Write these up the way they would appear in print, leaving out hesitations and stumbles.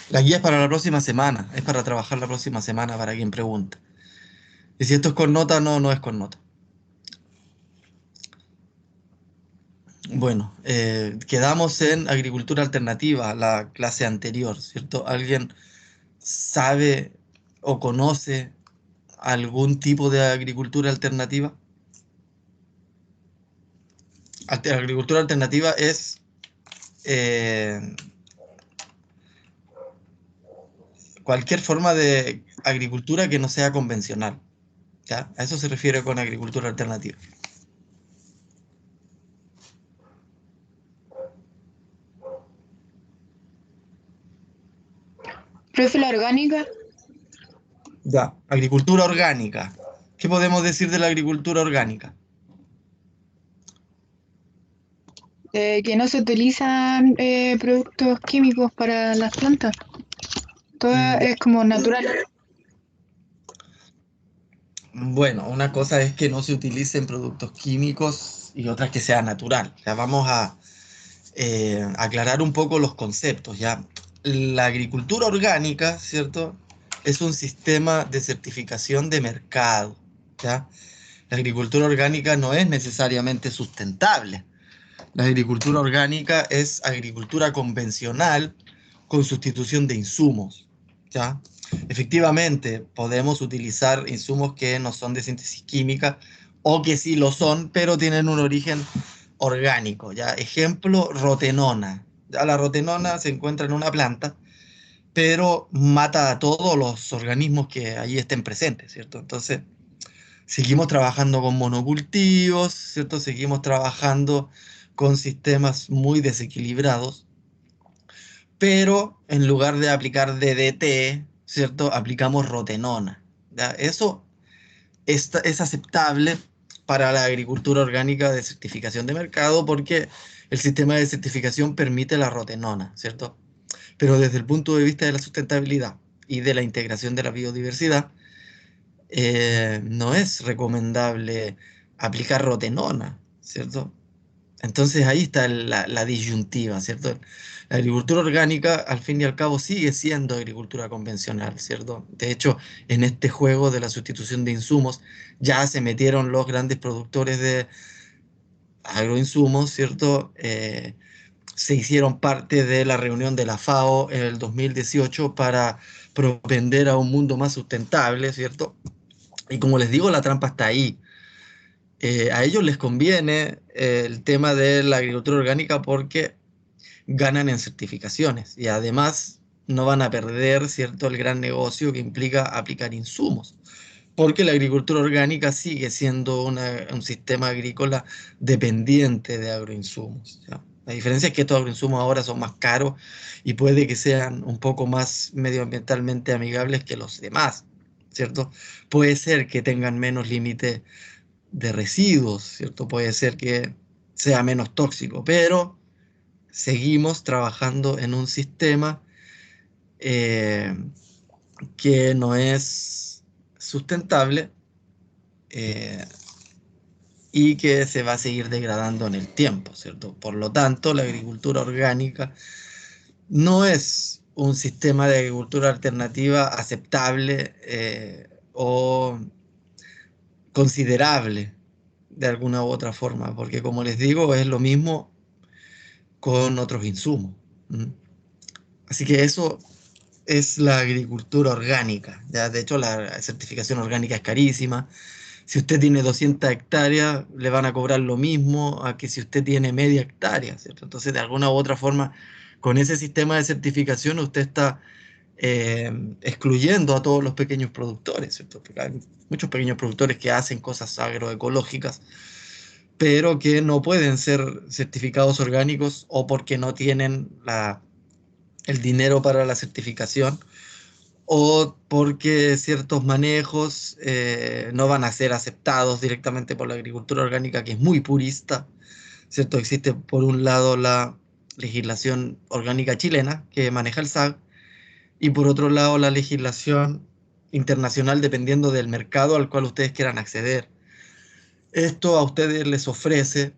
La guía es para la próxima semana, es para trabajar la próxima semana para quien pregunte. Y si esto es con nota, no, no es con nota. Bueno, quedamos en agricultura alternativa, la clase anterior, ¿cierto? ¿Alguien sabe o conoce algún tipo de agricultura alternativa? Agricultura alternativa es eh, cualquier forma de agricultura que no sea convencional, ¿ya? A eso se refiere con agricultura alternativa. Profe, la orgánica, Ya, agricultura orgánica. ¿Qué podemos decir de la agricultura orgánica? que no se utilizan productos químicos para las plantas. Todo Ya. es como natural. Bueno, una cosa es que no se utilicen productos químicos y otra es que sea natural. Ya vamos a aclarar un poco los conceptos, ¿ya? La agricultura orgánica, ¿cierto? Es un sistema de certificación de mercado, ¿ya? La agricultura orgánica no es necesariamente sustentable. La agricultura orgánica es agricultura convencional con sustitución de insumos, ¿ya? Efectivamente, podemos utilizar insumos que no son de síntesis química o que sí lo son, pero tienen un origen orgánico, ¿ya? Ejemplo, rotenona. Ya la rotenona se encuentra en una planta, pero mata a todos los organismos que allí estén presentes, ¿cierto? Entonces, seguimos trabajando con monocultivos, ¿cierto? Seguimos trabajando con sistemas muy desequilibrados, pero en lugar de aplicar DDT, ¿cierto? Aplicamos rotenona, ¿ya? Eso es aceptable para la agricultura orgánica de certificación de mercado porque el sistema de certificación permite la rotenona, ¿cierto? Pero desde el punto de vista de la sustentabilidad y de la integración de la biodiversidad, no es recomendable aplicar rotenona, ¿cierto? Entonces ahí está la disyuntiva, ¿cierto? La agricultura orgánica, al fin y al cabo, sigue siendo agricultura convencional, ¿cierto? De hecho, en este juego de la sustitución de insumos, ya se metieron los grandes productores de agroinsumos, ¿cierto? Se hicieron parte de la reunión de la FAO en el 2018 para propender a un mundo más sustentable, ¿cierto? Y como les digo, la trampa está ahí. A ellos les conviene el tema de la agricultura orgánica porque ganan en certificaciones y además no van a perder, ¿cierto?, el gran negocio que implica aplicar insumos, porque la agricultura orgánica sigue siendo un sistema agrícola dependiente de agroinsumos, ¿ya? La diferencia es que estos agroinsumos ahora son más caros y puede que sean un poco más medioambientalmente amigables que los demás, ¿cierto? Puede ser que tengan menos límite de residuos, ¿cierto? Puede ser que sea menos tóxico, pero seguimos trabajando en un sistema eh, que no es sustentable eh, y que se va a seguir degradando en el tiempo, ¿cierto? Por lo tanto, la agricultura orgánica no es un sistema de agricultura alternativa aceptable o considerable de alguna u otra forma, porque como les digo, es lo mismo con otros insumos. ¿Mm? Así que eso es la agricultura orgánica. ¿Ya? De hecho, la certificación orgánica es carísima. Si usted tiene 200 hectáreas, le van a cobrar lo mismo a que si usted tiene media hectárea, ¿cierto? Entonces, de alguna u otra forma, con ese sistema de certificación, usted está excluyendo a todos los pequeños productores, ¿cierto? Porque hay muchos pequeños productores que hacen cosas agroecológicas, pero que no pueden ser certificados orgánicos o porque no tienen el dinero para la certificación o porque ciertos manejos no van a ser aceptados directamente por la agricultura orgánica, que es muy purista, ¿cierto? Existe por un lado la legislación orgánica chilena que maneja el SAG y por otro lado la legislación internacional dependiendo del mercado al cual ustedes quieran acceder. Esto a ustedes les ofrece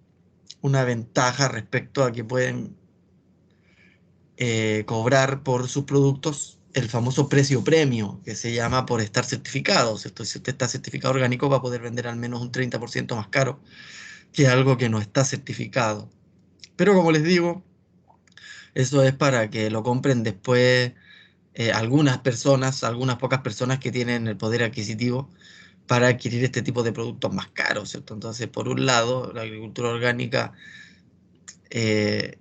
una ventaja respecto a que pueden cobrar por sus productos el famoso precio premio, que se llama por estar certificado, ¿cierto? Si usted está certificado orgánico va a poder vender al menos un 30% más caro que algo que no está certificado. Pero como les digo, eso es para que lo compren después algunas personas, algunas pocas personas que tienen el poder adquisitivo para adquirir este tipo de productos más caros, ¿cierto? Entonces, por un lado, la agricultura orgánica eh,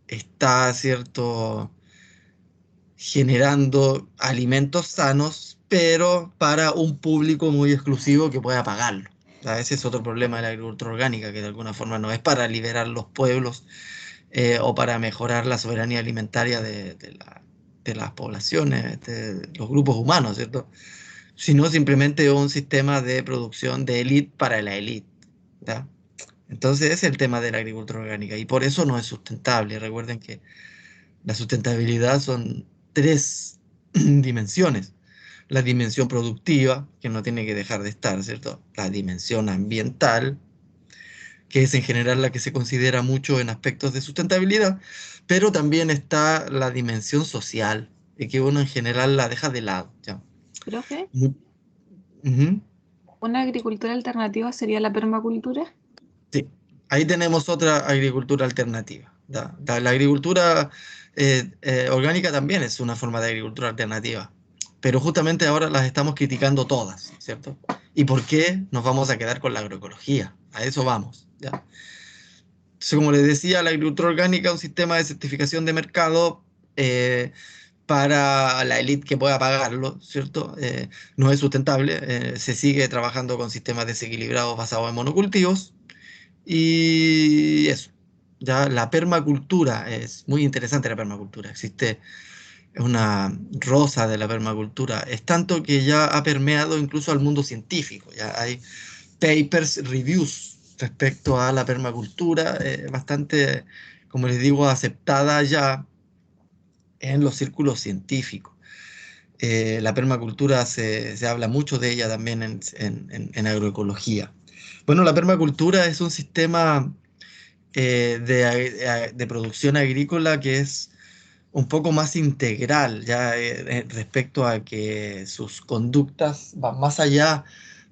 está, ¿cierto?, generando alimentos sanos, pero para un público muy exclusivo que pueda pagarlo. O sea, ese es otro problema de la agricultura orgánica, que de alguna forma no es para liberar los pueblos o para mejorar la soberanía alimentaria de las poblaciones, de los grupos humanos, ¿cierto? Sino simplemente un sistema de producción de élite para la élite, ¿ya? Entonces ese es el tema de la agricultura orgánica y por eso no es sustentable. Recuerden que la sustentabilidad son tres dimensiones. La dimensión productiva, que no tiene que dejar de estar, ¿cierto? La dimensión ambiental, que es en general la que se considera mucho en aspectos de sustentabilidad, pero también está la dimensión social, y que uno en general la deja de lado, ¿ya? Profe, Mu- Ujú. ¿una agricultura alternativa sería la permacultura? Sí, ahí tenemos otra agricultura alternativa. La agricultura orgánica también es una forma de agricultura alternativa, pero justamente ahora las estamos criticando todas, ¿cierto? ¿Y por qué nos vamos a quedar con la agroecología? A eso vamos, ¿ya? Entonces, como les decía, la agricultura orgánica es un sistema de certificación de mercado eh, para la élite que pueda pagarlo, ¿cierto? No es sustentable, se sigue trabajando con sistemas desequilibrados basados en monocultivos y eso. Ya la permacultura es muy interesante la permacultura. Existe una rosa de la permacultura. Es tanto que ya ha permeado incluso al mundo científico. Ya hay papers, reviews respecto a la permacultura, bastante, como les digo, aceptada ya en los círculos científicos. La permacultura se habla mucho de ella también en agroecología. Bueno, la permacultura es un sistema de producción agrícola que es un poco más integral, ya respecto a que sus conductas van más allá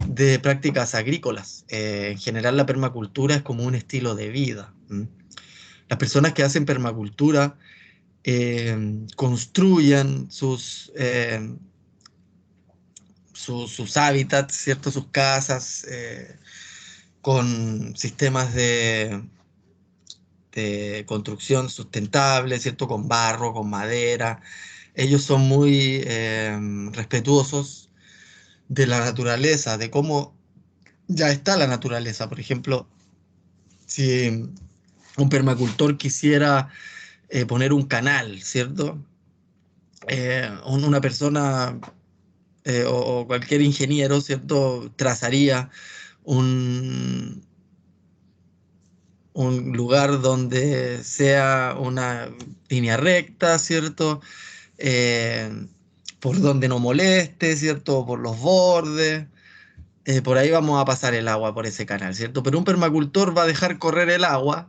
de prácticas agrícolas. En general, la permacultura es como un estilo de vida. ¿M? Las personas que hacen permacultura construyen sus hábitats, ¿cierto? Sus casas con sistemas de construcción sustentable, ¿cierto? Con barro, con madera. Ellos son muy respetuosos de la naturaleza, de cómo ya está la naturaleza. Por ejemplo, si un permacultor quisiera poner un canal, ¿cierto? Una persona o cualquier ingeniero, ¿cierto? Trazaría un, un lugar donde sea una línea recta, ¿cierto? Eh, por donde no moleste, ¿cierto? Por los bordes. Por ahí vamos a pasar el agua por ese canal, ¿cierto? Pero un permacultor va a dejar correr el agua,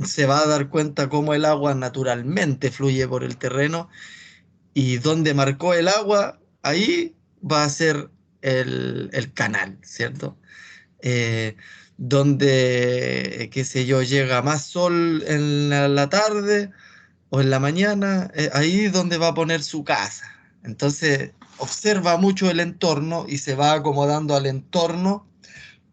se va a dar cuenta cómo el agua naturalmente fluye por el terreno y donde marcó el agua, ahí va a ser el canal, ¿cierto? eh, Donde, qué sé yo, llega más sol en la tarde o en la mañana, ahí es donde va a poner su casa. Entonces, observa mucho el entorno y se va acomodando al entorno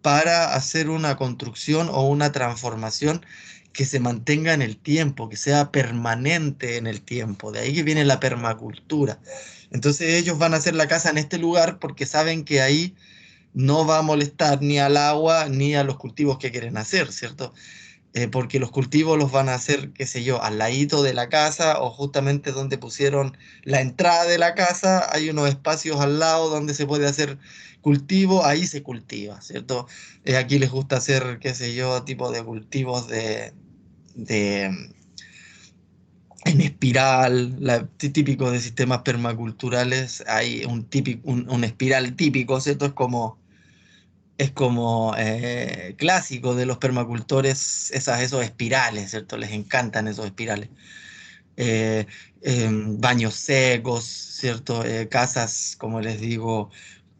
para hacer una construcción o una transformación que se mantenga en el tiempo, que sea permanente en el tiempo. De ahí que viene la permacultura. Entonces ellos van a hacer la casa en este lugar porque saben que ahí no va a molestar ni al agua ni a los cultivos que quieren hacer, ¿cierto? Porque los cultivos los van a hacer, qué sé yo, al ladito de la casa o justamente donde pusieron la entrada de la casa, hay unos espacios al lado donde se puede hacer cultivo, ahí se cultiva, ¿cierto? Aquí les gusta hacer, qué sé yo, tipo de cultivos de en espiral, típico de sistemas permaculturales, hay un espiral típico, ¿cierto? Es como clásico de los permacultores esos espirales, ¿cierto? Les encantan esos espirales. eh, baños secos, ¿cierto? Casas, como les digo,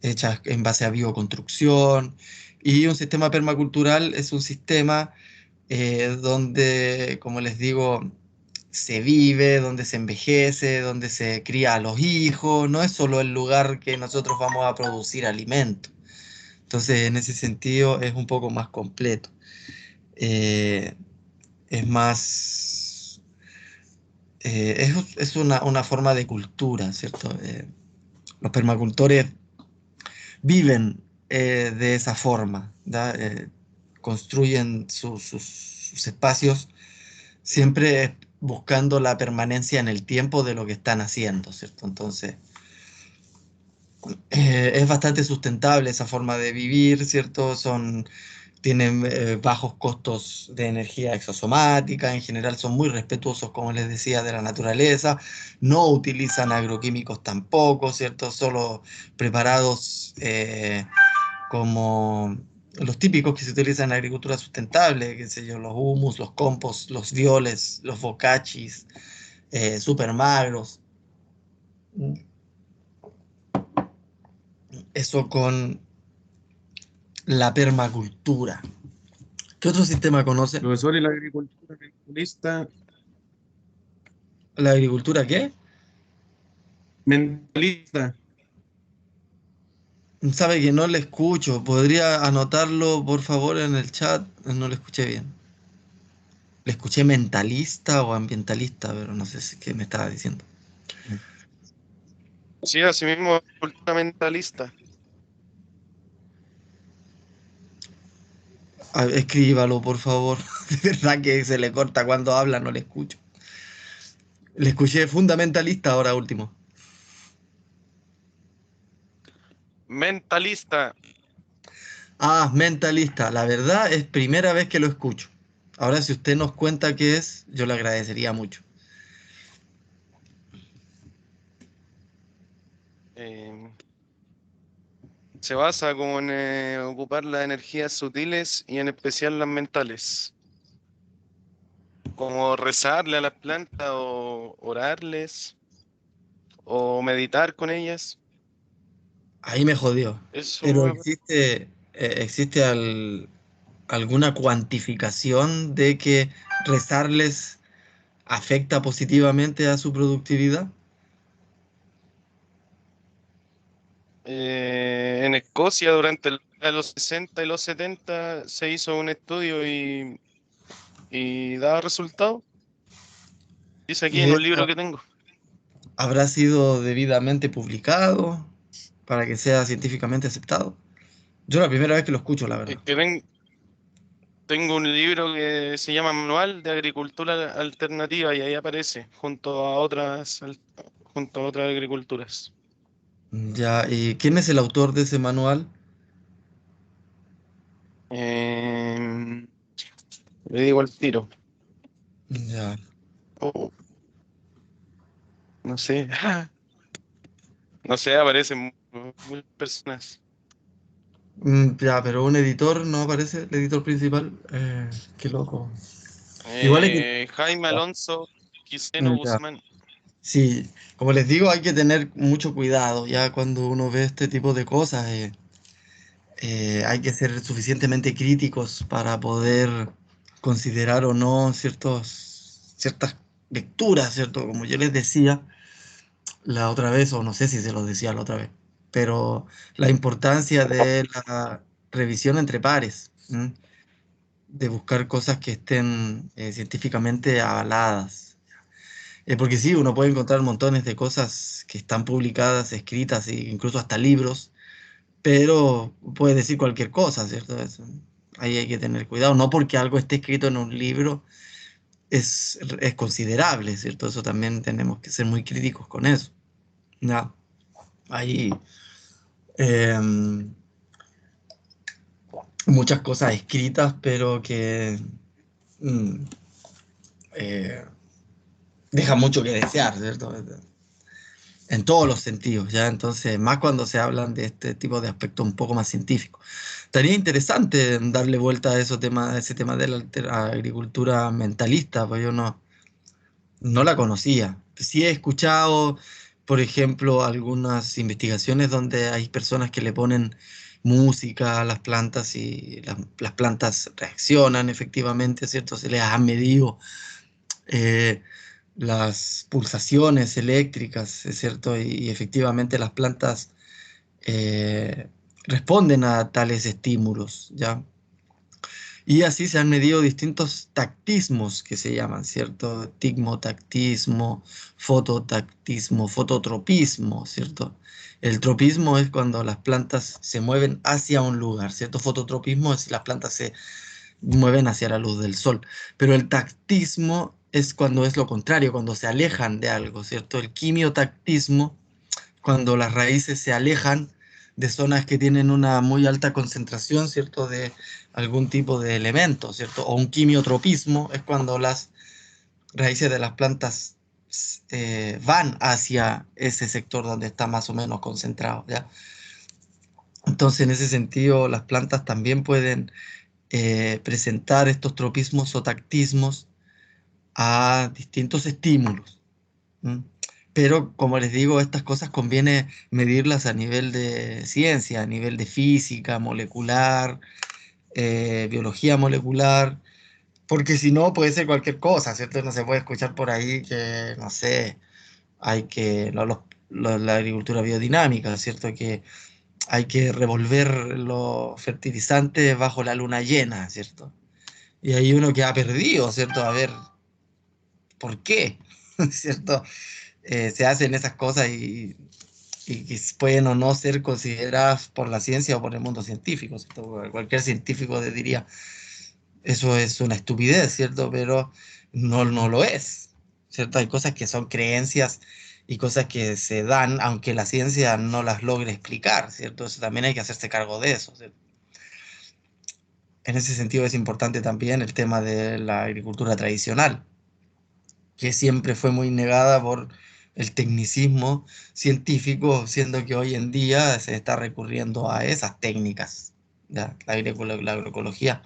hechas en base a bioconstrucción. Y un sistema permacultural es un sistema donde, como les digo, se vive, donde se envejece, donde se cría a los hijos, no es solo el lugar que nosotros vamos a producir alimento. Entonces, en ese sentido, es un poco más completo. Eh, es más, es una forma de cultura, ¿cierto? Los permacultores viven de esa forma, ¿da? Construyen sus espacios siempre buscando la permanencia en el tiempo de lo que están haciendo, ¿cierto? Entonces, es bastante sustentable esa forma de vivir, ¿cierto? Tienen bajos costos de energía exosomática, en general son muy respetuosos, como les decía, de la naturaleza, no utilizan agroquímicos tampoco, ¿cierto? Solo preparados como los típicos que se utilizan en la agricultura sustentable, qué sé yo, los humus, los compost, los violes, los bocachis, super magros. Eso con la permacultura. ¿Qué otro sistema conoce? Profesor, ¿y la agricultura mentalista? ¿La agricultura qué? Mentalista. Sabe que no le escucho. ¿Podría anotarlo, por favor, en el chat? No le escuché bien. Le escuché mentalista o ambientalista, pero no sé qué me estaba diciendo. Sí, así mismo, cultura mentalista. Escríbalo, por favor. De verdad que se le corta cuando habla, no le escucho. Le escuché fundamentalista ahora último. Mentalista. Ah, mentalista. La verdad es primera vez que lo escucho. Ahora, si usted nos cuenta qué es, yo le agradecería mucho. eh, Se basa como en ocupar las energías sutiles y en especial las mentales, como rezarle a las plantas o orarles o meditar con ellas. Ahí me jodió. Eso, Pero existe alguna cuantificación de que rezarles afecta positivamente a su productividad. en Escocia durante los 60 y los 70 se hizo un estudio y daba resultado. Dice aquí en ¿Y un libro eso que tengo. habrá sido debidamente publicado para que sea científicamente aceptado? Yo la primera vez que lo escucho, la Es verdad. que tengo un libro que se llama Manual de Agricultura Alternativa y ahí aparece junto a otras agriculturas. Ya, ¿y quién es el autor de ese manual? Eh, Le digo al tiro. Ya. Oh, no sé. No sé, aparecen muchas personas. Ya, pero un editor no aparece, el editor principal. Qué loco. Igual hay que... Jaime Alonso Quiseno Ya. Guzmán. Sí, como les digo, hay que tener mucho cuidado ya cuando uno ve este tipo de cosas. Hay que ser suficientemente críticos para poder considerar o no ciertas lecturas, ¿cierto? Como yo les decía la otra vez, o no sé si se los decía la otra vez, pero la importancia de la revisión entre pares, ¿m? De buscar cosas que estén científicamente avaladas. Porque sí, uno puede encontrar montones de cosas que están publicadas, escritas, e incluso hasta libros, pero puede decir cualquier cosa, ¿cierto? Ahí hay que tener cuidado. No porque algo esté escrito en un libro es considerable, ¿cierto? Eso también tenemos que ser muy críticos con eso. Ya, hay muchas cosas escritas, pero que mm, eh, dejan mucho que desear, ¿cierto? En todos los sentidos, ¿ya? Entonces, más cuando se hablan de este tipo de aspectos un poco más científicos. Estaría interesante darle vuelta a ese tema de la agricultura mentalista, pues yo no, no la conocía. Sí he escuchado, por ejemplo, algunas investigaciones donde hay personas que le ponen música a las plantas y las plantas reaccionan efectivamente, ¿cierto? Se les ha medido eh, las pulsaciones eléctricas, ¿es cierto? Y efectivamente las plantas eh, responden a tales estímulos, ¿ya? Y así se han medido distintos tactismos que se llaman, ¿cierto? Tigmotactismo, fototactismo, fototropismo, ¿cierto? El tropismo es cuando las plantas se mueven hacia un lugar, ¿cierto? Fototropismo es si las plantas se mueven hacia la luz del sol. Pero el tactismo es cuando es lo contrario, cuando se alejan de algo, ¿cierto? El quimiotactismo, cuando las raíces se alejan de zonas que tienen una muy alta concentración, ¿cierto? De algún tipo de elemento, ¿cierto? O un quimiotropismo es cuando las raíces de las plantas van hacia ese sector donde está más o menos concentrado, ¿ya? Entonces, en ese sentido, las plantas también pueden presentar estos tropismos o tactismos a distintos estímulos. ¿M? Pero, como les digo, estas cosas conviene medirlas a nivel de ciencia, a nivel de física molecular, biología molecular, porque si no puede ser cualquier cosa, ¿cierto? No se puede escuchar por ahí que, no sé, hay que, la agricultura biodinámica, ¿cierto? Que hay que revolver los fertilizantes bajo la luna llena, ¿cierto? Y hay uno que ha perdido, ¿cierto? A ver, ¿por qué? ¿Cierto? Se hacen esas cosas y que pueden o no ser consideradas por la ciencia o por el mundo científico, ¿cierto? Cualquier científico te diría, eso es una estupidez, ¿cierto? Pero no lo es, ¿cierto? Hay cosas que son creencias y cosas que se dan, aunque la ciencia no las logre explicar, ¿cierto? Eso también hay que hacerse cargo de eso, ¿cierto? En ese sentido es importante también el tema de la agricultura tradicional, que siempre fue muy negada por el tecnicismo científico, siendo que hoy en día se está recurriendo a esas técnicas. ¿Ya? La agroecología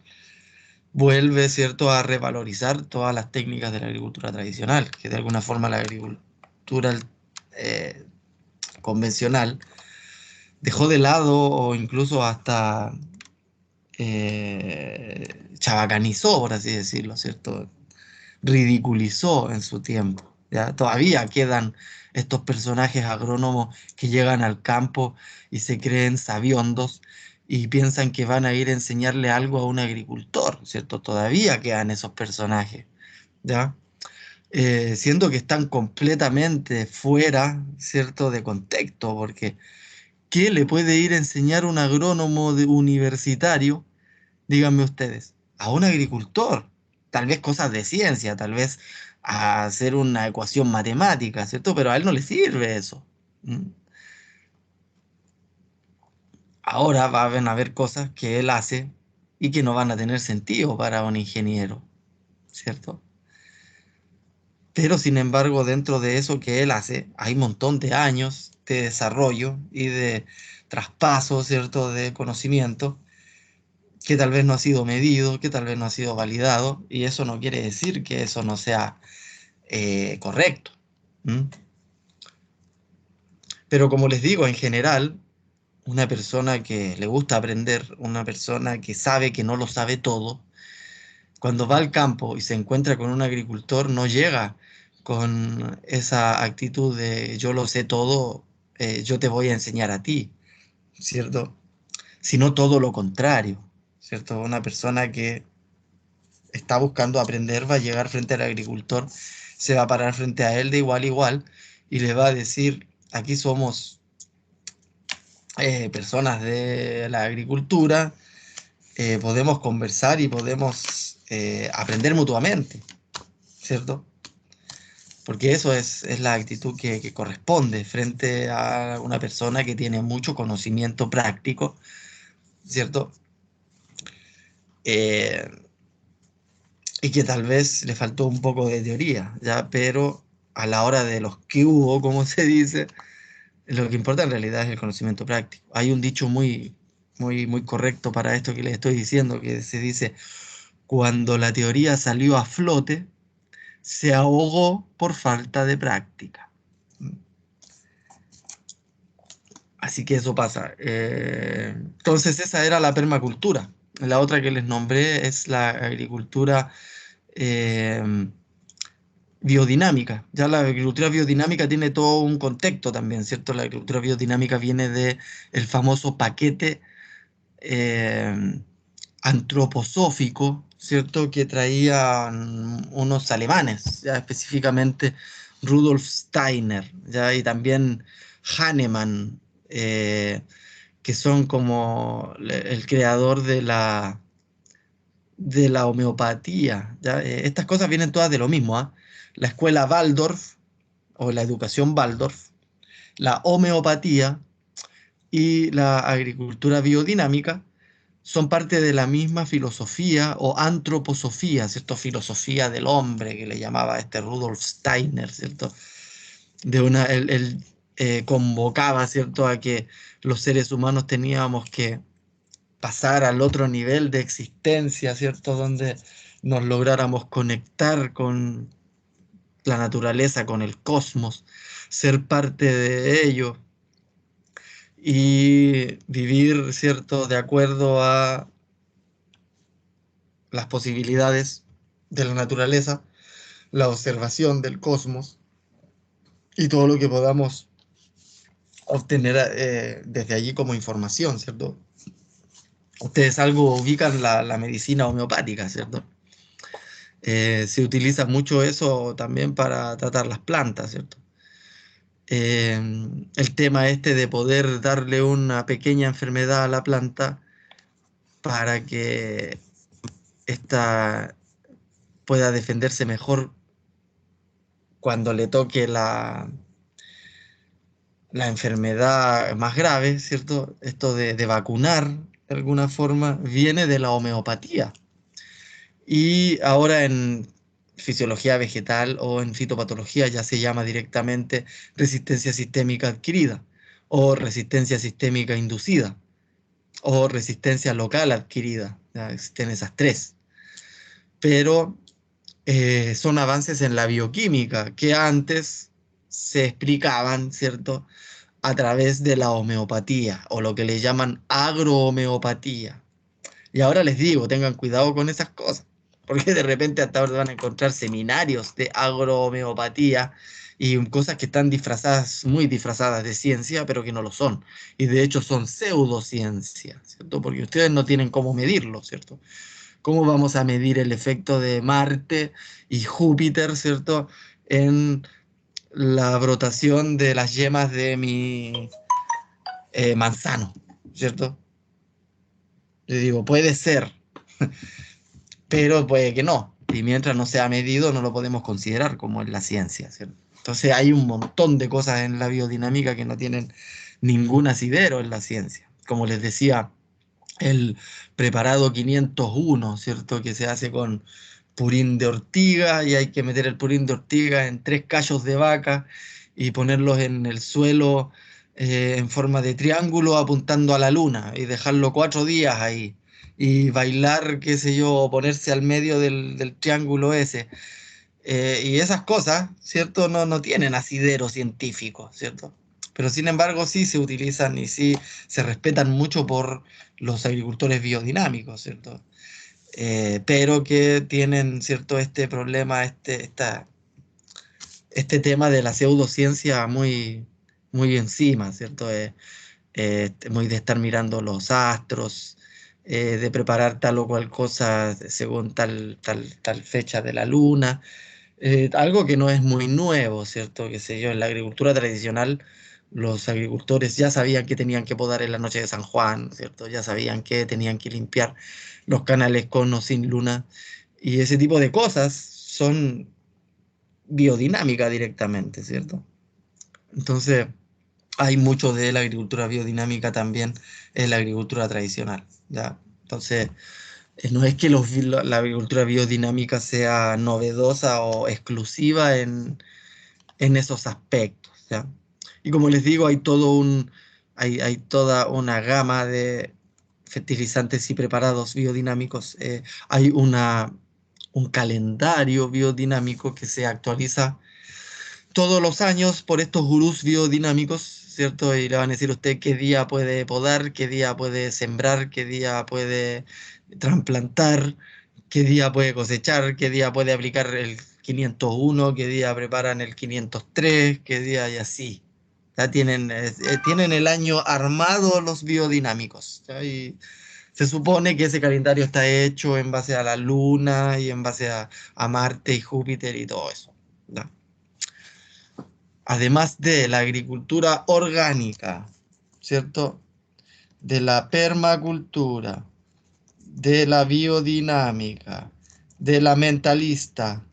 vuelve, ¿cierto?, a revalorizar todas las técnicas de la agricultura tradicional, que de alguna forma la agricultura eh, convencional dejó de lado o incluso hasta chabacanizó, por así decirlo, ¿cierto? Ridiculizó en su tiempo. ¿Ya? Todavía quedan estos personajes agrónomos que llegan al campo y se creen sabiondos y piensan que van a ir a enseñarle algo a un agricultor, ¿cierto? Todavía quedan esos personajes, ¿ya? Siendo que están completamente fuera, ¿cierto?, de contexto, porque ¿qué le puede ir a enseñar un agrónomo universitario, díganme ustedes, a un agricultor? Tal vez cosas de ciencia, tal vez a hacer una ecuación matemática, ¿cierto? Pero a él no le sirve eso. ¿Mm? Ahora van a haber cosas que él hace y que no van a tener sentido para un ingeniero, ¿cierto? Pero sin embargo, dentro de eso que él hace, hay un montón de años de desarrollo y de traspaso, ¿cierto?, de conocimiento que tal vez no ha sido medido, que tal vez no ha sido validado, y eso no quiere decir que eso no sea correcto. ¿Mm? Pero como les digo, en general, una persona que le gusta aprender, una persona que sabe que no lo sabe todo, cuando va al campo y se encuentra con un agricultor, no llega con esa actitud de yo lo sé todo, yo te voy a enseñar a ti, ¿cierto? Sino todo lo contrario, ¿cierto? Una persona que está buscando aprender va a llegar frente al agricultor, se va a parar frente a él de igual a igual y le va a decir, aquí somos personas de la agricultura, podemos conversar y podemos aprender mutuamente, ¿cierto? Porque eso es la actitud que corresponde frente a una persona que tiene mucho conocimiento práctico, ¿cierto? Eh, y que tal vez le faltó un poco de teoría, ¿ya? Pero a la hora de los que hubo, como se dice, lo que importa en realidad es el conocimiento práctico. Hay un dicho muy correcto para esto que les estoy diciendo, que se dice, cuando la teoría salió a flote, se ahogó por falta de práctica. Así que eso pasa. Entonces esa era la permacultura. La otra que les nombré es la agricultura eh, biodinámica. Ya la agricultura biodinámica tiene todo un contexto también, ¿cierto? La agricultura biodinámica viene de el famoso paquete eh, antroposófico, ¿cierto? Que traían unos alemanes, ya específicamente Rudolf Steiner, ya, y también Hahnemann, que son como el creador de la homeopatía, ¿ya? Estas cosas vienen todas de lo mismo, ¿ah? La escuela Waldorf o la educación Waldorf, la homeopatía y la agricultura biodinámica son parte de la misma filosofía o antroposofía, ¿cierto? Filosofía del hombre que le llamaba este Rudolf Steiner, ¿cierto? Él convocaba, ¿cierto?, a que los seres humanos teníamos que pasar al otro nivel de existencia, ¿cierto? Donde nos lográramos conectar con la naturaleza, con el cosmos, ser parte de ello y vivir, ¿cierto?, de acuerdo a las posibilidades de la naturaleza, la observación del cosmos y todo lo que podamos obtener desde allí como información, ¿cierto? Ustedes algo ubican la medicina homeopática, ¿cierto? Se utiliza mucho eso también para tratar las plantas, ¿cierto? Eh, el tema este de poder darle una pequeña enfermedad a la planta para que ésta pueda defenderse mejor cuando le toque la enfermedad más grave, ¿cierto? Esto de vacunar, de alguna forma, viene de la homeopatía. Y ahora en fisiología vegetal o en fitopatología ya se llama directamente resistencia sistémica adquirida o resistencia sistémica inducida o resistencia local adquirida. Ya existen esas tres. Pero son avances en la bioquímica que antes se explicaban, ¿cierto?, a través de la homeopatía o lo que le llaman agrohomeopatía. Y ahora les digo, tengan cuidado con esas cosas, porque de repente hasta ahora van a encontrar seminarios de agrohomeopatía y cosas que están disfrazadas, muy disfrazadas de ciencia, pero que no lo son. Y de hecho son pseudociencia, ¿cierto? Porque ustedes no tienen cómo medirlo, ¿cierto? ¿Cómo vamos a medir el efecto de Marte y Júpiter, ¿cierto?, en la brotación de las yemas de mi manzano, ¿cierto? Yo digo, puede ser, pero puede que no. Y mientras no sea medido, no lo podemos considerar como en la ciencia, ¿cierto? Entonces hay un montón de cosas en la biodinámica que no tienen ningún asidero en la ciencia. Como les decía, el preparado 501, ¿cierto? Que se hace con purín de ortiga y hay que meter el purín de ortiga en 3 cachos de vaca y ponerlos en el suelo en forma de triángulo apuntando a la luna y dejarlo 4 días ahí y bailar, qué sé yo, ponerse al medio del triángulo ese. Y esas cosas, ¿cierto? No tienen asidero científico, ¿cierto? Pero sin embargo sí se utilizan y sí se respetan mucho por los agricultores biodinámicos, ¿cierto? Pero que tienen, ¿cierto?, este problema, este tema de la pseudociencia muy, muy encima, ¿cierto? Muy de estar mirando los astros, de preparar tal o cual cosa según tal fecha de la luna, algo que no es muy nuevo, ¿cierto? Qué sé yo, en la agricultura tradicional los agricultores ya sabían que tenían que podar en la noche de San Juan, ¿cierto? Ya sabían que tenían que limpiar los canales con o sin luna, y ese tipo de cosas son biodinámica directamente, ¿cierto? Entonces, hay mucho de la agricultura biodinámica también en la agricultura tradicional, ¿ya? Entonces, no es que la agricultura biodinámica sea novedosa o exclusiva en esos aspectos, ¿ya? Y como les digo, hay toda una gama de fertilizantes y preparados biodinámicos. Hay un calendario biodinámico que se actualiza todos los años por estos gurús biodinámicos, ¿cierto? Y le van a decir a usted qué día puede podar, qué día puede sembrar, qué día puede trasplantar, qué día puede cosechar, qué día puede aplicar el 501, qué día preparan el 503, qué día y así. Ya tienen el año armado los biodinámicos. ¿Ya? Y se supone que ese calendario está hecho en base a la Luna y en base a Marte y Júpiter y todo eso. ¿Ya? Además de la agricultura orgánica, ¿cierto? De la permacultura, de la biodinámica, de la mentalista,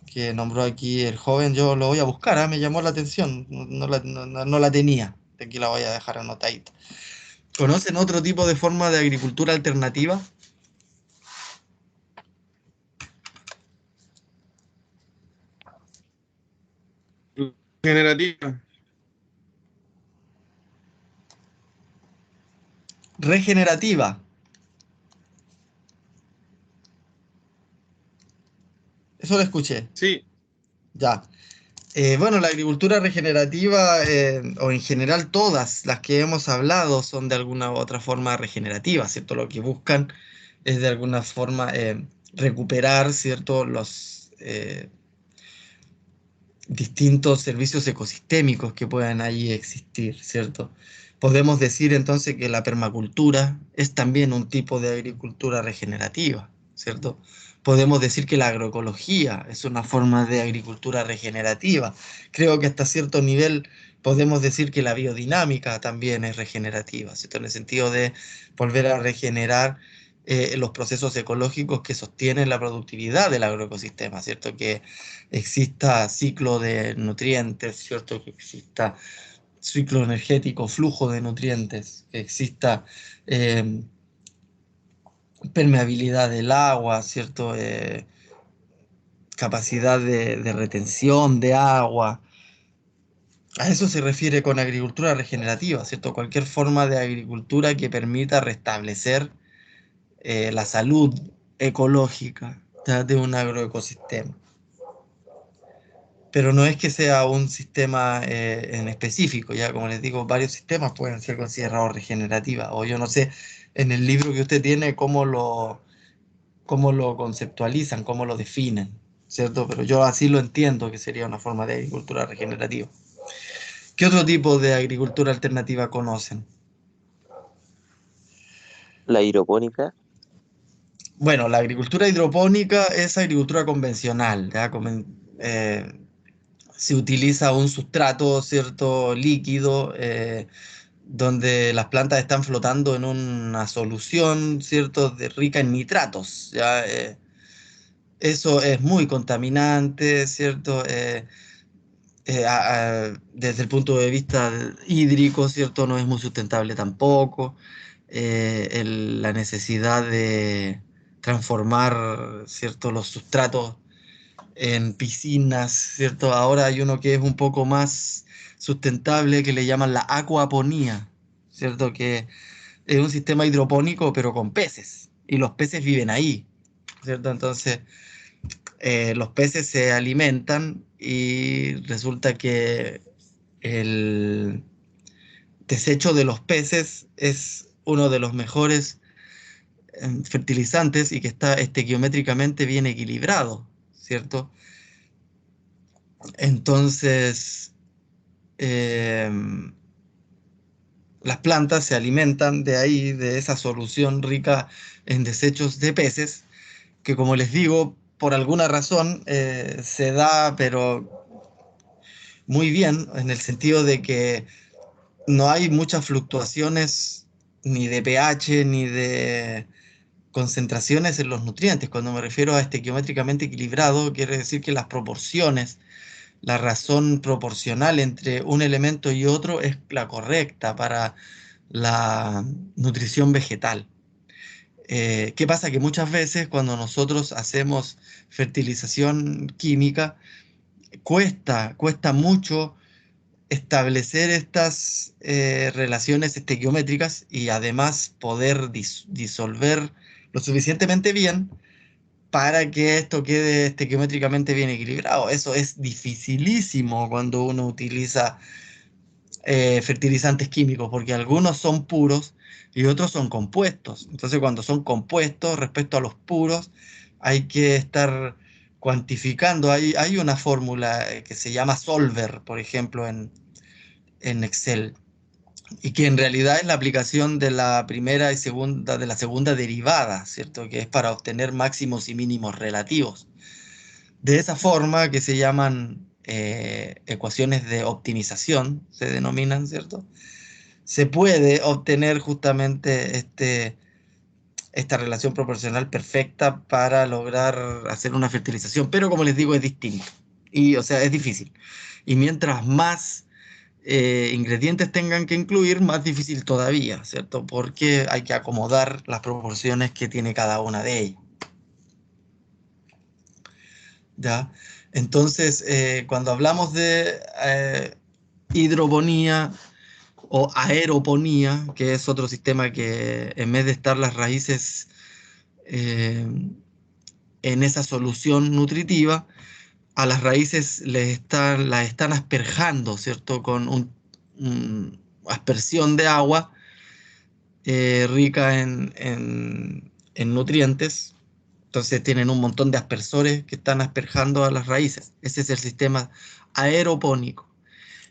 que nombró aquí el joven, yo lo voy a buscar, me llamó la atención, no la tenía, aquí la voy a dejar anotadita. ¿Conocen otro tipo de forma de agricultura alternativa? Generativa. Regenerativa. Eso lo escuché. Sí, Ya. Bueno, la agricultura regenerativa, o en general todas las que hemos hablado, son de alguna u otra forma regenerativas, ¿cierto? Lo que buscan es de alguna forma recuperar, ¿cierto? Los distintos servicios ecosistémicos que puedan allí existir, ¿cierto? Podemos decir entonces que la permacultura es también un tipo de agricultura regenerativa, ¿cierto? Podemos decir que la agroecología es una forma de agricultura regenerativa. Creo que hasta cierto nivel podemos decir que la biodinámica también es regenerativa, ¿cierto? En el sentido de volver a regenerar los procesos ecológicos que sostienen la productividad del agroecosistema, ¿cierto? Que exista ciclo de nutrientes, ¿cierto? Que exista ciclo energético, flujo de nutrientes, que exista eh, permeabilidad del agua, ¿cierto? Capacidad de retención de agua. A eso se refiere con agricultura regenerativa, ¿cierto? Cualquier forma de agricultura que permita restablecer la salud ecológica, ¿ya? De un agroecosistema. Pero no es que sea un sistema en específico, ya como les digo, varios sistemas pueden ser considerados regenerativas, o yo no sé, en el libro que usted tiene, cómo lo conceptualizan, cómo lo definen, ¿cierto? Pero yo así lo entiendo que sería una forma de agricultura regenerativa. ¿Qué otro tipo de agricultura alternativa conocen? La hidropónica, Bueno, la agricultura hidropónica es agricultura convencional, ¿ya? Se utiliza un sustrato, ¿cierto? Líquido, donde las plantas están flotando en una solución, ¿cierto? Rica en nitratos, ¿ya? Eso es muy contaminante, ¿cierto? Desde el punto de vista hídrico, ¿cierto? No es muy sustentable tampoco. La necesidad de transformar, ¿cierto? Los sustratos en piscinas, ¿cierto? Ahora hay uno que es un poco más sustentable que le llaman la acuaponía, ¿cierto? Que es un sistema hidropónico pero con peces y los peces viven ahí, ¿cierto? Entonces los peces se alimentan y resulta que el desecho de los peces es uno de los mejores fertilizantes y que está estequiométricamente bien equilibrado, ¿cierto? Entonces, eh, las plantas se alimentan de ahí, de esa solución rica en desechos de peces, que como les digo, por alguna razón se da, pero muy bien, en el sentido de que no hay muchas fluctuaciones ni de pH ni de concentraciones en los nutrientes. Cuando me refiero a estequiométricamente equilibrado, quiere decir que las proporciones, la razón proporcional entre un elemento y otro es la correcta para la nutrición vegetal. ¿Qué pasa? Que muchas veces cuando nosotros hacemos fertilización química, cuesta mucho establecer estas relaciones estequiométricas y además poder disolver lo suficientemente bien para que esto quede estequiométricamente bien equilibrado. Eso es dificilísimo cuando uno utiliza fertilizantes químicos, porque algunos son puros y otros son compuestos. Entonces, cuando son compuestos respecto a los puros, hay que estar cuantificando. Hay una fórmula que se llama Solver, por ejemplo, en Excel, y que en realidad es la aplicación de la primera y segunda, de la segunda derivada, ¿cierto? Que es para obtener máximos y mínimos relativos. De esa forma, que se llaman ecuaciones de optimización, se denominan, ¿cierto? Se puede obtener justamente esta relación proporcional perfecta para lograr hacer una fertilización, pero como les digo, es distinto. Y, o sea, es difícil. Y mientras más ingredientes tengan que incluir, más difícil todavía, ¿cierto? Porque hay que acomodar las proporciones que tiene cada una de ellas. ¿Ya? Entonces, cuando hablamos de hidroponía o aeroponía, que es otro sistema que en vez de estar las raíces eh, en esa solución nutritiva, a las raíces las están asperjando, ¿cierto? Con aspersión de agua rica en nutrientes. Entonces tienen un montón de aspersores que están asperjando a las raíces. Ese es el sistema aeropónico.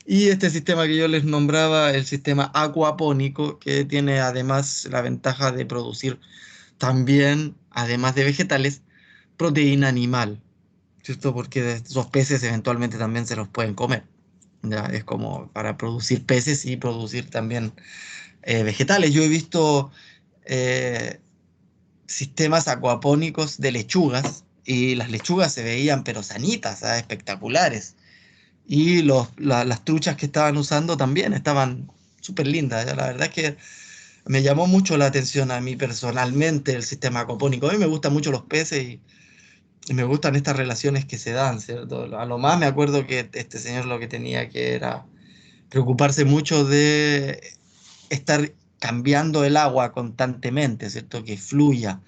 Y este sistema que yo les nombraba, el sistema acuapónico, que tiene además la ventaja de producir también, además de vegetales, proteína animal, ¿cierto? Porque esos peces eventualmente también se los pueden comer. Ya es como para producir peces y producir también vegetales. Yo he visto eh, sistemas acuapónicos de lechugas y las lechugas se veían pero sanitas, ¿sabes? Espectaculares. Y las truchas que estaban usando también estaban súper lindas. Ya. La verdad es que me llamó mucho la atención a mí personalmente el sistema acuapónico. A mí me gustan mucho los peces y me gustan estas relaciones que se dan, ¿cierto? A lo más me acuerdo que este señor lo que tenía que era preocuparse mucho de estar cambiando el agua constantemente, ¿cierto? Que fluya.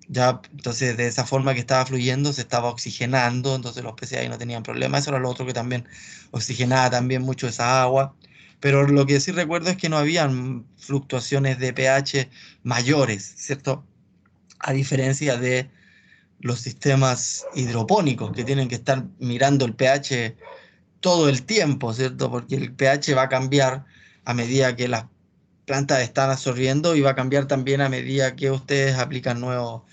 Ya, entonces de esa forma que estaba fluyendo se estaba oxigenando, entonces los peces ahí no tenían problema. Eso era lo otro que también oxigenaba también mucho esa agua. Pero lo que sí recuerdo es que no habían fluctuaciones de pH mayores, ¿cierto? A diferencia de los sistemas hidropónicos que tienen que estar mirando el pH todo el tiempo, ¿cierto? Porque el pH va a cambiar a medida que las plantas están absorbiendo y va a cambiar también a medida que ustedes aplican nuevos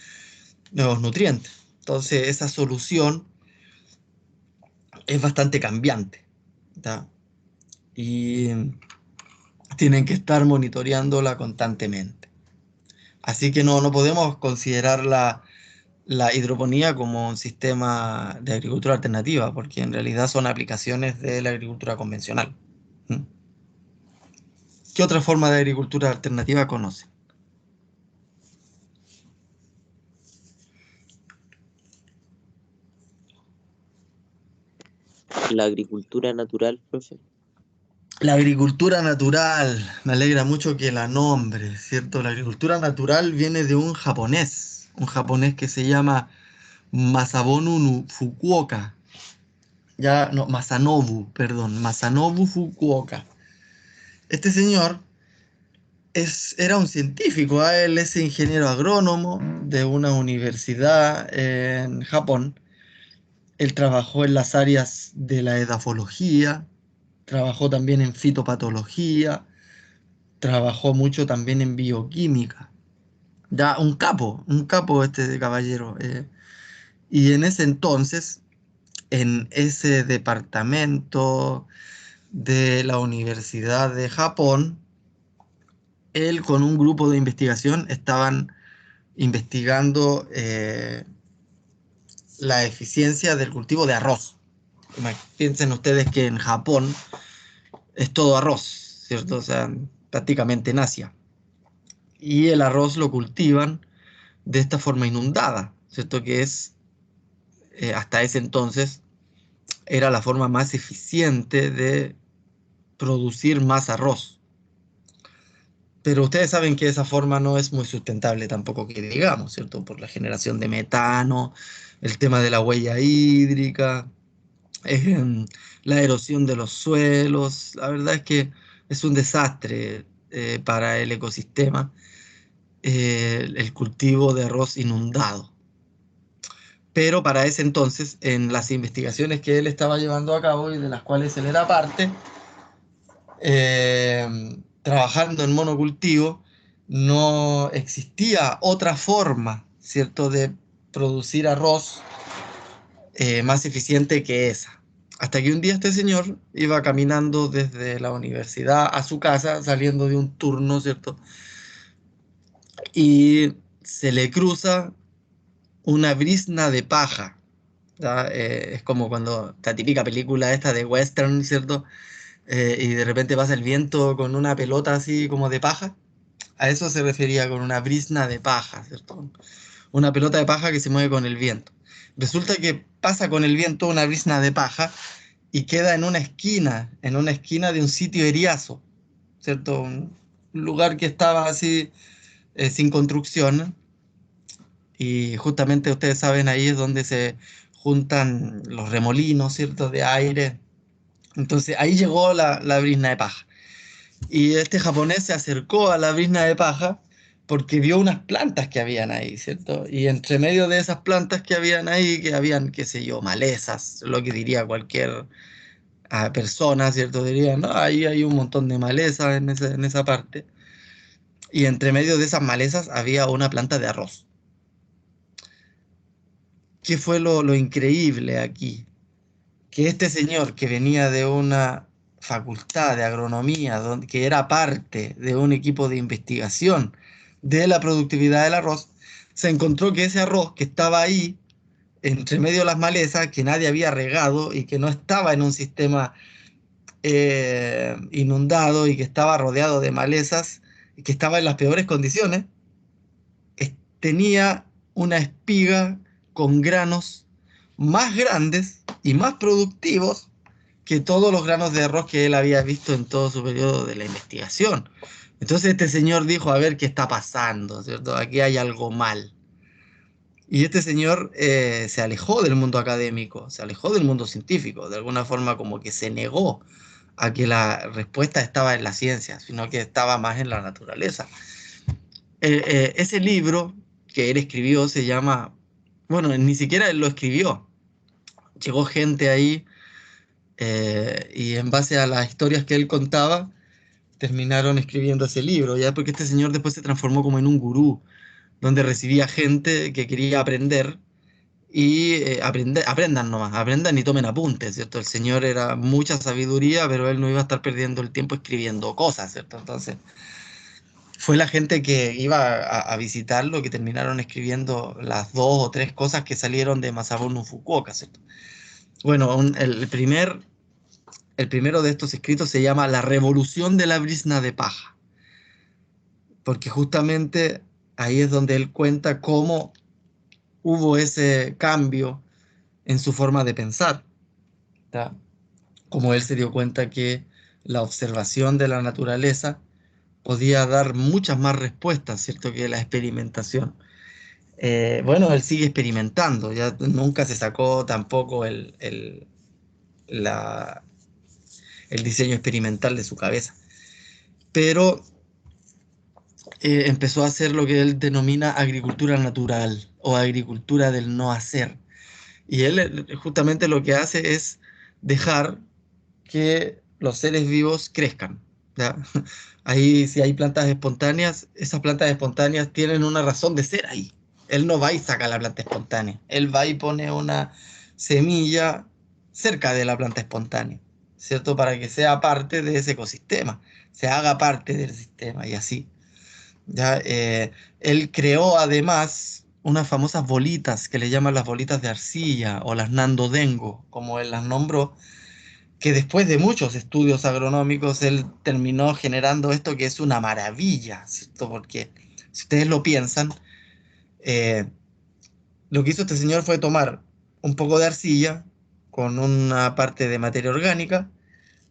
nutrientes. Entonces, esa solución es bastante cambiante, ¿tá? Y tienen que estar monitoreándola constantemente. Así que no podemos considerar la hidroponía como un sistema de agricultura alternativa, porque en realidad son aplicaciones de la agricultura convencional. ¿Mm? ¿Qué otra forma de agricultura alternativa conocen? La agricultura natural, profe. La agricultura natural, me alegra mucho que la nombre, ¿cierto? La agricultura natural viene de un japonés que se llama Masanobu Fukuoka. Ya, no, Masanobu, perdón, Masanobu Fukuoka. Este señor era un científico, él es ingeniero agrónomo de una universidad en Japón. Él trabajó en las áreas de la edafología, trabajó también en fitopatología, trabajó mucho también en bioquímica. Ya un capo este caballero. Y en ese entonces, en ese departamento de la Universidad de Japón, él con un grupo de investigación estaban investigando la eficiencia del cultivo de arroz. Piensen ustedes que en Japón es todo arroz, ¿cierto? O sea, prácticamente en Asia. Y el arroz lo cultivan de esta forma inundada, ¿cierto? Que es, hasta ese entonces, era la forma más eficiente de producir más arroz. Pero ustedes saben que esa forma no es muy sustentable tampoco, que digamos, ¿cierto? Por la generación de metano, el tema de la huella hídrica, eh, la erosión de los suelos. La verdad es que es un desastre para el ecosistema el cultivo de arroz inundado. Pero para ese entonces, en las investigaciones que él estaba llevando a cabo y de las cuales él era parte, trabajando en monocultivo, no existía otra forma, ¿cierto?, de producir arroz más eficiente que esa. Hasta que un día este señor iba caminando desde la universidad a su casa, saliendo de un turno, ¿cierto? Y se le cruza una brizna de paja. ¿Ya? Es como cuando la típica película esta de western, ¿cierto? Y de repente pasa el viento con una pelota así como de paja. A eso se refería con una brizna de paja, ¿cierto? Una pelota de paja que se mueve con el viento. Resulta que pasa con el viento una brizna de paja y queda en una esquina de un sitio eriazo, ¿cierto? Un lugar que estaba así sin construcción. Y justamente ustedes saben, ahí es donde se juntan los remolinos, ¿cierto? De aire. Entonces ahí llegó la brizna de paja. Y este japonés se acercó a la brizna de paja porque vio unas plantas que habían ahí, ¿cierto? Y entre medio de esas plantas que habían ahí, que habían, qué sé yo, malezas, lo que diría cualquier persona, ¿cierto? Diría, no, ahí hay un montón de malezas en esa parte. Y entre medio de esas malezas había una planta de arroz. ¿Qué fue lo increíble aquí? Que este señor que venía de una facultad de agronomía, que era parte de un equipo de investigación de la productividad del arroz, se encontró que ese arroz que estaba ahí, entre medio de las malezas, que nadie había regado y que no estaba en un sistema inundado y que estaba rodeado de malezas y que estaba en las peores condiciones, tenía una espiga con granos más grandes y más productivos que todos los granos de arroz que él había visto en todo su periodo de la investigación. Entonces este señor dijo, a ver qué está pasando, ¿cierto? Aquí hay algo mal. Y este señor se alejó del mundo académico, se alejó del mundo científico, de alguna forma como que se negó a que la respuesta estaba en la ciencia, sino que estaba más en la naturaleza. Ese libro que él escribió se llama, bueno, ni siquiera él lo escribió, llegó gente ahí y en base a las historias que él contaba, terminaron escribiendo ese libro, ya porque este señor después se transformó como en un gurú, donde recibía gente que quería aprender y aprendan nomás, aprendan y tomen apuntes, ¿cierto? El señor era mucha sabiduría, pero él no iba a estar perdiendo el tiempo escribiendo cosas, ¿cierto? Entonces, fue la gente que iba a visitarlo que terminaron escribiendo las dos o tres cosas que salieron de Masamune no Fukuoka, ¿cierto? Bueno, el primero de estos escritos se llama La revolución de la brizna de paja, porque justamente ahí es donde él cuenta cómo hubo ese cambio en su forma de pensar, ¿tá? Como él se dio cuenta que la observación de la naturaleza podía dar muchas más respuestas, ¿cierto?, que la experimentación. Bueno, él sigue experimentando, ya nunca se sacó tampoco la- el diseño experimental de su cabeza, pero empezó a hacer lo que él denomina agricultura natural o agricultura del no hacer. Y él justamente lo que hace es dejar que los seres vivos crezcan, ¿ya? Ahí si hay plantas espontáneas, esas plantas espontáneas tienen una razón de ser ahí. Él no va y saca la planta espontánea, él va y pone una semilla cerca de la planta espontánea, ¿cierto? Para que sea parte de ese ecosistema, se haga parte del sistema y así. ¿Ya? Él creó además unas famosas bolitas que le llaman las bolitas de arcilla o las nandodengo, como él las nombró, que después de muchos estudios agronómicos él terminó generando esto que es una maravilla, ¿cierto? Porque si ustedes lo piensan, eh, lo que hizo este señor fue tomar un poco de arcilla con una parte de materia orgánica,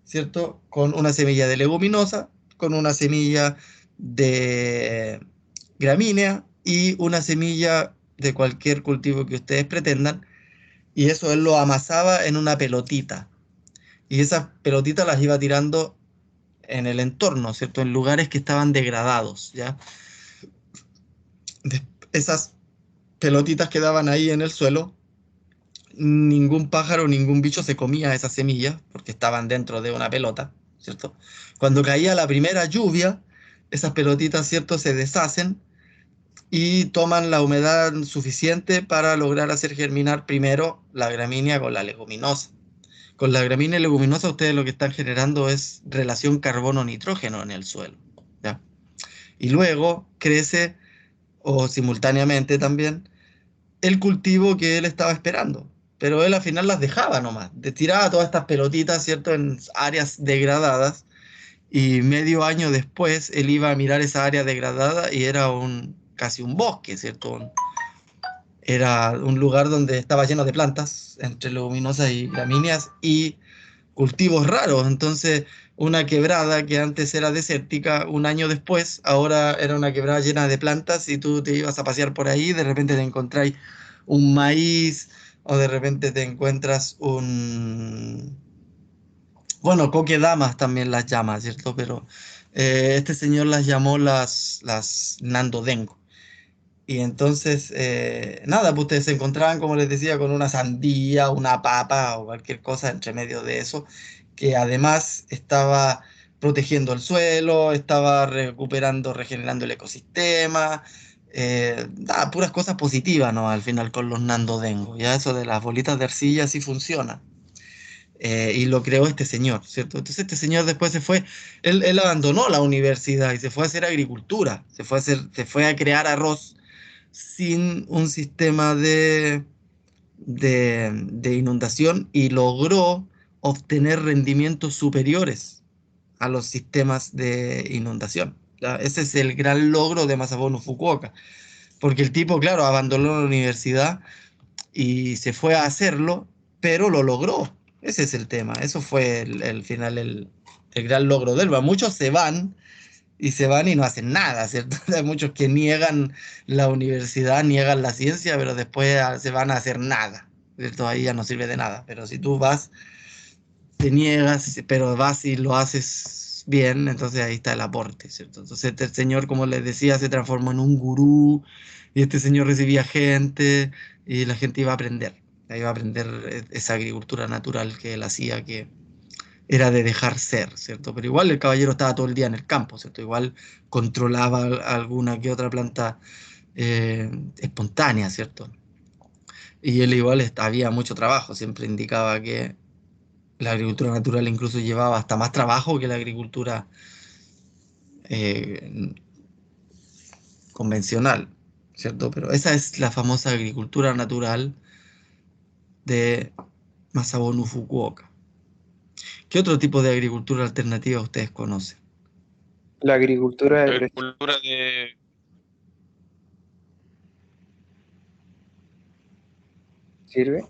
¿cierto? Con una semilla de leguminosa, con una semilla de gramínea y una semilla de cualquier cultivo que ustedes pretendan, y eso él lo amasaba en una pelotita, y esas pelotitas las iba tirando en el entorno, ¿cierto? En lugares que estaban degradados, ¿ya? Esas pelotitas quedaban ahí en el suelo, ningún pájaro, ningún bicho se comía esas semillas, porque estaban dentro de una pelota, ¿cierto? Cuando caía la primera lluvia, esas pelotitas, ¿cierto?, se deshacen y toman la humedad suficiente para lograr hacer germinar primero la gramínea con la leguminosa. Con la gramínea y leguminosa ustedes lo que están generando es relación carbono-nitrógeno en el suelo, ¿ya? Y luego crece, o simultáneamente también, el cultivo que él estaba esperando. Pero él al final las dejaba nomás, tiraba todas estas pelotitas, ¿cierto?, en áreas degradadas, y medio año después él iba a mirar esa área degradada y era casi un bosque, ¿cierto? Era un lugar donde estaba lleno de plantas, entre leguminosas y gramíneas, y cultivos raros. Entonces, una quebrada que antes era desértica, un año después, ahora era una quebrada llena de plantas, y tú te ibas a pasear por ahí, de repente te encontráis un maíz, o de repente te encuentras bueno, coquedamas también las llama, ¿cierto? Pero este señor las llamó las Nandodengo. Y entonces, nada, pues ustedes se encontraban, como les decía, con una sandía, una papa o cualquier cosa entre medio de eso, que además estaba protegiendo el suelo, estaba recuperando, regenerando el ecosistema, nada, puras cosas positivas, ¿no? Al final con los Nandodengo, ya eso de las bolitas de arcilla sí funciona. Y lo creó este señor, ¿cierto? Entonces este señor después se fue, él abandonó la universidad y se fue a hacer agricultura, se fue a crear arroz sin un sistema de inundación, y logró obtener rendimientos superiores a los sistemas de inundación. ¿Ya? Ese es el gran logro de Masabu Fukuoka, porque el tipo, claro, abandonó la universidad y se fue a hacerlo, pero lo logró. Ese es el tema. Eso fue el final, el gran logro de él. Muchos se van y no hacen nada, ¿cierto? Hay muchos que niegan la universidad, niegan la ciencia, pero después se van a hacer nada, ¿cierto? Ahí ya no sirve de nada. Pero si tú vas, te niegas, pero vas y lo haces bien, entonces ahí está el aporte, ¿cierto? Entonces este señor, como les decía, se transformó en un gurú, y este señor recibía gente y la gente iba a aprender. Iba a aprender esa agricultura natural que él hacía, que era de dejar ser, ¿cierto? Pero igual el caballero estaba todo el día en el campo, ¿cierto? Igual controlaba alguna que otra planta espontánea, ¿cierto? Y él igual había mucho trabajo, siempre indicaba que la agricultura natural incluso llevaba hasta más trabajo que la agricultura eh, convencional, ¿cierto? Pero esa es la famosa agricultura natural de Masabu Fukuoka. ¿Qué otro tipo de agricultura alternativa ustedes conocen? La agricultura de precisión Agricultura de sirve.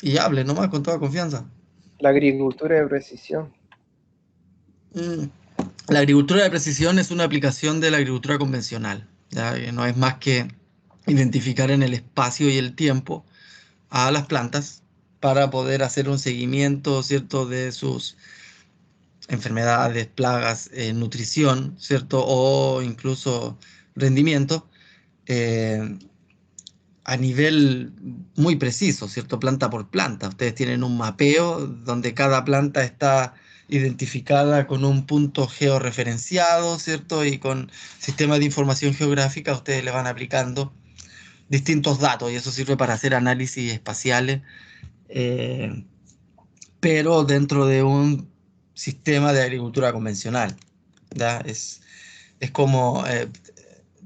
Y hable nomás con toda confianza. La agricultura de precisión. La agricultura de precisión es una aplicación de la agricultura convencional, ¿ya? Que no es más que identificar en el espacio y el tiempo a las plantas para poder hacer un seguimiento, ¿cierto?, de sus enfermedades, plagas, nutrición, ¿cierto?, o incluso rendimiento, eh, a nivel muy preciso, ¿cierto? Planta por planta. Ustedes tienen un mapeo donde cada planta está identificada con un punto georreferenciado, ¿cierto? Y con sistemas de información geográfica ustedes le van aplicando distintos datos, y eso sirve para hacer análisis espaciales, eh, pero dentro de un sistema de agricultura convencional, ¿ya? Es como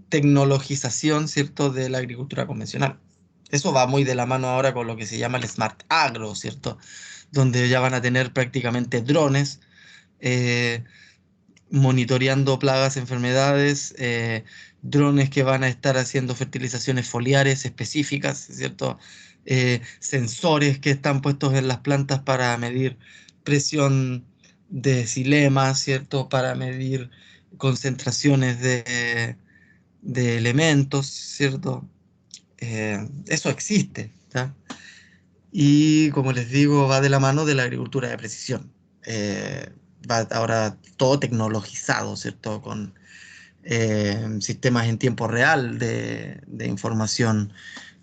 tecnologización, ¿cierto?, de la agricultura convencional. Eso va muy de la mano ahora con lo que se llama el Smart Agro, ¿cierto? Donde ya van a tener prácticamente drones eh, monitoreando plagas, enfermedades, drones que van a estar haciendo fertilizaciones foliares específicas, ¿cierto? Sensores que están puestos en las plantas para medir presión de xilema, ¿cierto? Para medir concentraciones de elementos, ¿cierto? Eso existe, ¿ya? Y como les digo, va de la mano de la agricultura de precisión. Va ahora todo tecnologizado, ¿cierto? Con sistemas en tiempo real de información,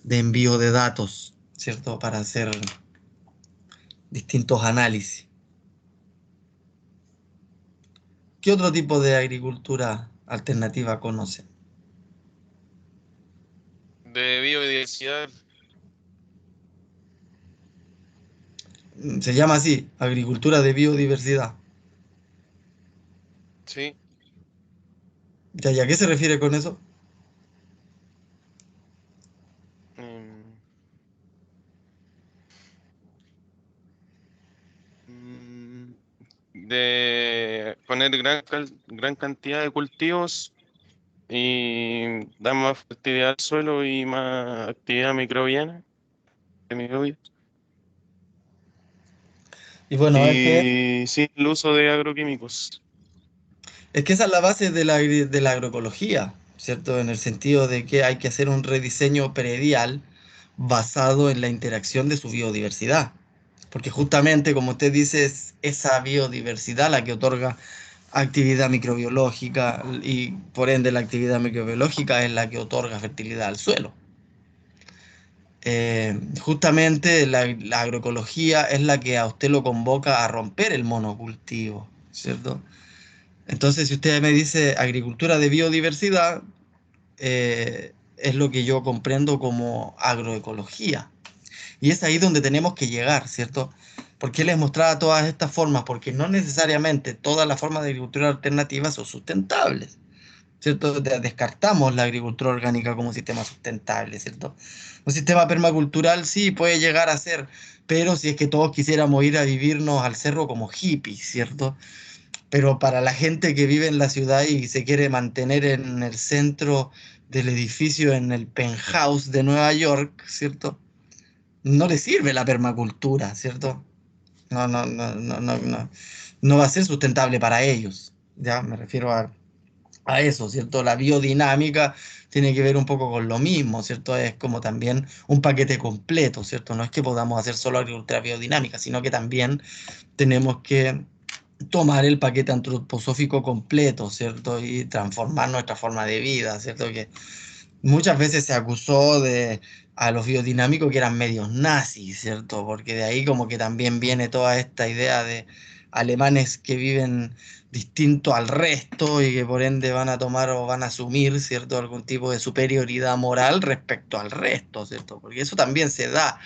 de envío de datos, ¿cierto? Para hacer distintos análisis. ¿Qué otro tipo de agricultura alternativa conocen? De biodiversidad, Se llama así, agricultura de biodiversidad. sí. ¿Ya, y a qué se refiere con eso? em, mm, de poner gran cantidad de cultivos y dar más fertilidad al suelo y más actividad microbiana, de microbios. Y bueno, Y sin el uso de agroquímicos. es que esa es la base de la agroecología, ¿cierto? En el sentido de que hay que hacer un rediseño predial basado en la interacción de su biodiversidad. Porque justamente, como usted dice, es esa biodiversidad la que otorga actividad microbiológica y por ende la actividad microbiológica es la que otorga fertilidad al suelo. Justamente la agroecología es la que a usted lo convoca a romper el monocultivo, ¿cierto? Entonces, si usted me dice agricultura de biodiversidad, es lo que yo comprendo como agroecología. Y es ahí donde tenemos que llegar, ¿cierto? ¿Por qué les mostraba todas estas formas? Porque no necesariamente todas las formas de agricultura alternativa son sustentables, ¿cierto? Descartamos la agricultura orgánica como sistema sustentable, ¿cierto? Un sistema permacultural sí puede llegar a ser, pero si es que todos quisiéramos ir a vivirnos al cerro como hippies, ¿cierto? Pero para la gente que vive en la ciudad y se quiere mantener en el centro del edificio, en el penthouse de Nueva York, ¿cierto? No le sirve la permacultura, ¿cierto? No va a ser sustentable para ellos. Ya me refiero a eso, ¿cierto? La biodinámica tiene que ver un poco con lo mismo, ¿cierto? Es como también un paquete completo, ¿cierto? No es que podamos hacer solo agricultura biodinámica, sino que también tenemos que tomar el paquete antroposófico completo, ¿cierto? Y transformar nuestra forma de vida, ¿cierto? Que muchas veces se acusó de a los biodinámicos que eran medios nazis, ¿cierto? Porque de ahí como que también viene toda esta idea de alemanes que viven distinto al resto y que por ende van a tomar o van a asumir, ¿cierto? Algún tipo de superioridad moral respecto al resto, ¿cierto? Porque eso también se da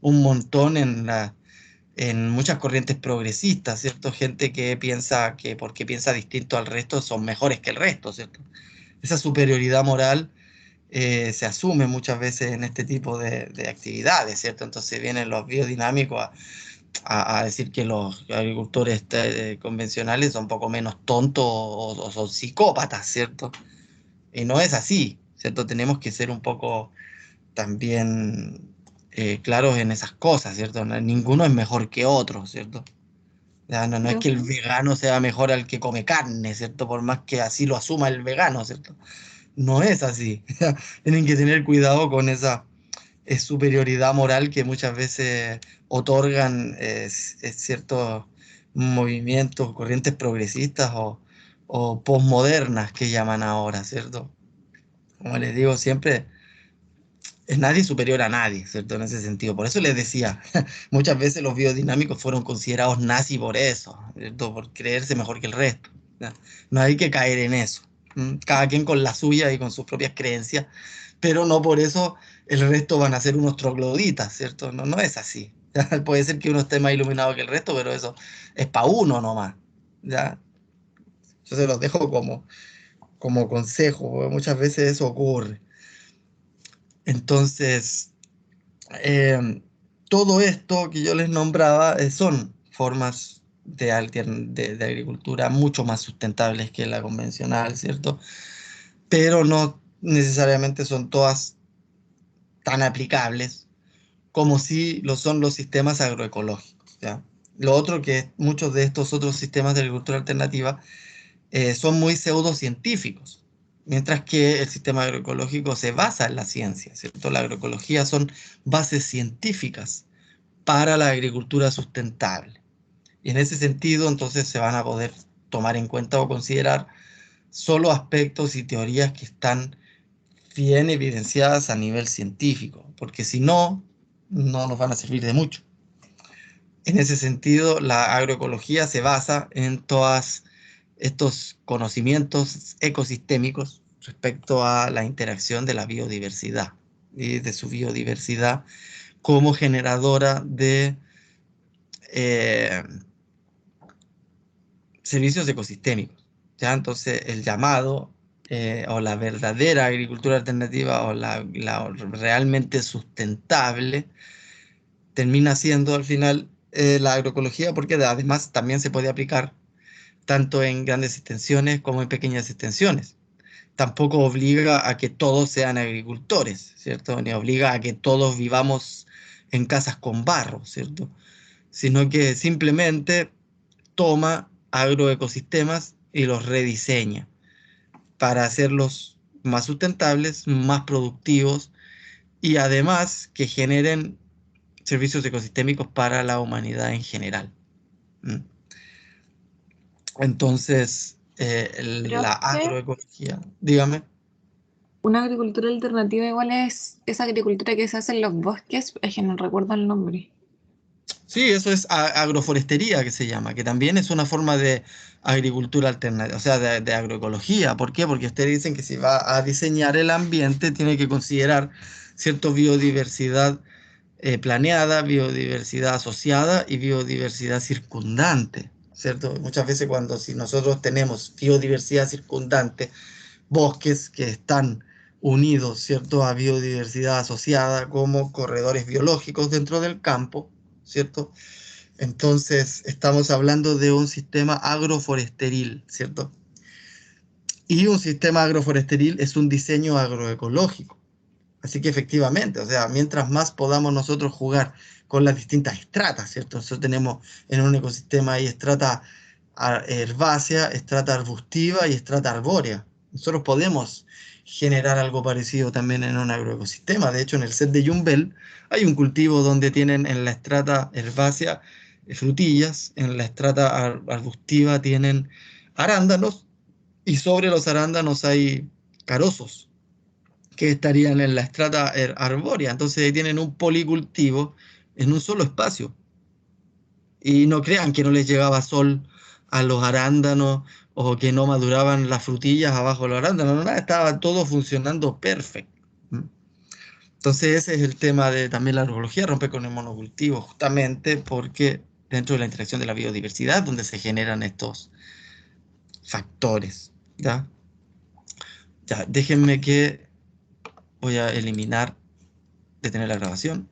un montón en muchas corrientes progresistas, ¿cierto? Gente que piensa que porque piensa distinto al resto son mejores que el resto, ¿cierto? Esa superioridad moral se asume muchas veces en este tipo de actividades, ¿cierto? Entonces vienen los biodinámicos a decir que los agricultores convencionales son un poco menos tontos o son psicópatas, ¿cierto? Y no es así, ¿cierto? Tenemos que ser un poco también claros en esas cosas, ¿cierto? Ninguno es mejor que otro, ¿cierto? Ya, no es que el Profe, vegano sea mejor al que come carne, ¿cierto? Por más que así lo asuma el vegano, ¿cierto? No es así. Tienen que tener cuidado con esa superioridad moral que muchas veces otorgan ciertos movimientos, corrientes progresistas o posmodernas que llaman ahora, ¿cierto? Como les digo siempre, es nadie superior a nadie, ¿cierto? En ese sentido. Por eso les decía, muchas veces los biodinámicos fueron considerados nazis por eso, ¿cierto? Por creerse mejor que el resto. ¿Ya? No hay que caer en eso. Cada quien con la suya y con sus propias creencias, pero no por eso el resto van a ser unos trogloditas, ¿cierto? No, no es así. ¿Ya? Puede ser que uno esté más iluminado que el resto, pero eso es para uno nomás. ¿Ya? Yo se los dejo como consejo, porque muchas veces eso ocurre. Entonces, Eh, todo esto que yo les nombraba son formas de agricultura mucho más sustentables que la convencional, ¿cierto? Pero no necesariamente son todas tan aplicables como si lo son los sistemas agroecológicos, ¿ya? Lo otro que muchos de estos otros sistemas de agricultura alternativa son muy pseudocientíficos, mientras que el sistema agroecológico se basa en la ciencia, ¿cierto? La agroecología son bases científicas para la agricultura sustentable. Y en ese sentido, entonces, se van a poder tomar en cuenta o considerar solo aspectos y teorías que están bien evidenciadas a nivel científico, porque si no, no nos van a servir de mucho. En ese sentido, la agroecología se basa en todos estos conocimientos ecosistémicos respecto a la interacción de la biodiversidad y de su biodiversidad como generadora de eh, servicios ecosistémicos. ¿Ya? Entonces, el llamado o la verdadera agricultura alternativa o la realmente sustentable termina siendo al final la agroecología, porque además también se puede aplicar tanto en grandes extensiones como en pequeñas extensiones. Tampoco obliga a que todos sean agricultores, ¿cierto? Ni obliga a que todos vivamos en casas con barro, ¿cierto? Sino que simplemente toma agroecosistemas y los rediseña para hacerlos más sustentables, más productivos y además que generen servicios ecosistémicos para la humanidad en general. ¿Mm? Entonces, la Profe, agroecología, dígame. una agricultura alternativa igual es esa agricultura que se hace en los bosques, es que no recuerdo el nombre. Sí, eso es agroforestería que se llama, que también es una forma de agricultura alternativa, o sea, de agroecología. ¿Por qué? Porque ustedes dicen que si va a diseñar el ambiente, tiene que considerar cierta biodiversidad planeada, biodiversidad asociada y biodiversidad circundante, ¿cierto? Muchas veces si nosotros tenemos biodiversidad circundante, bosques que están unidos, ¿cierto?, a biodiversidad asociada como corredores biológicos dentro del campo, ¿cierto? Entonces, estamos hablando de un sistema agroforesteril, ¿cierto? Y un sistema agroforesteril es un diseño agroecológico. Así que efectivamente, o sea, mientras más podamos nosotros jugar con las distintas estratas, ¿cierto? Nosotros tenemos en un ecosistema ahí estrata herbácea, estrata arbustiva y estrata arbórea. Nosotros podemos generar algo parecido también en un agroecosistema. De hecho, en el set de Yumbel hay un cultivo donde tienen en la estrata herbácea frutillas, en la estrata arbustiva tienen arándanos y sobre los arándanos hay carozos que estarían en la estrata arbórea. Entonces ahí tienen un policultivo en un solo espacio. Y no crean que no les llegaba sol a los arándanos o que no maduraban las frutillas abajo de los arándanos. No, nada, estaba todo funcionando perfecto. ¿Mm? Entonces ese es el tema de también la agroecología, romper con el monocultivo, justamente porque dentro de la interacción de la biodiversidad donde se generan estos factores. ¿Ya? Ya, déjenme que voy a eliminar, detener la grabación.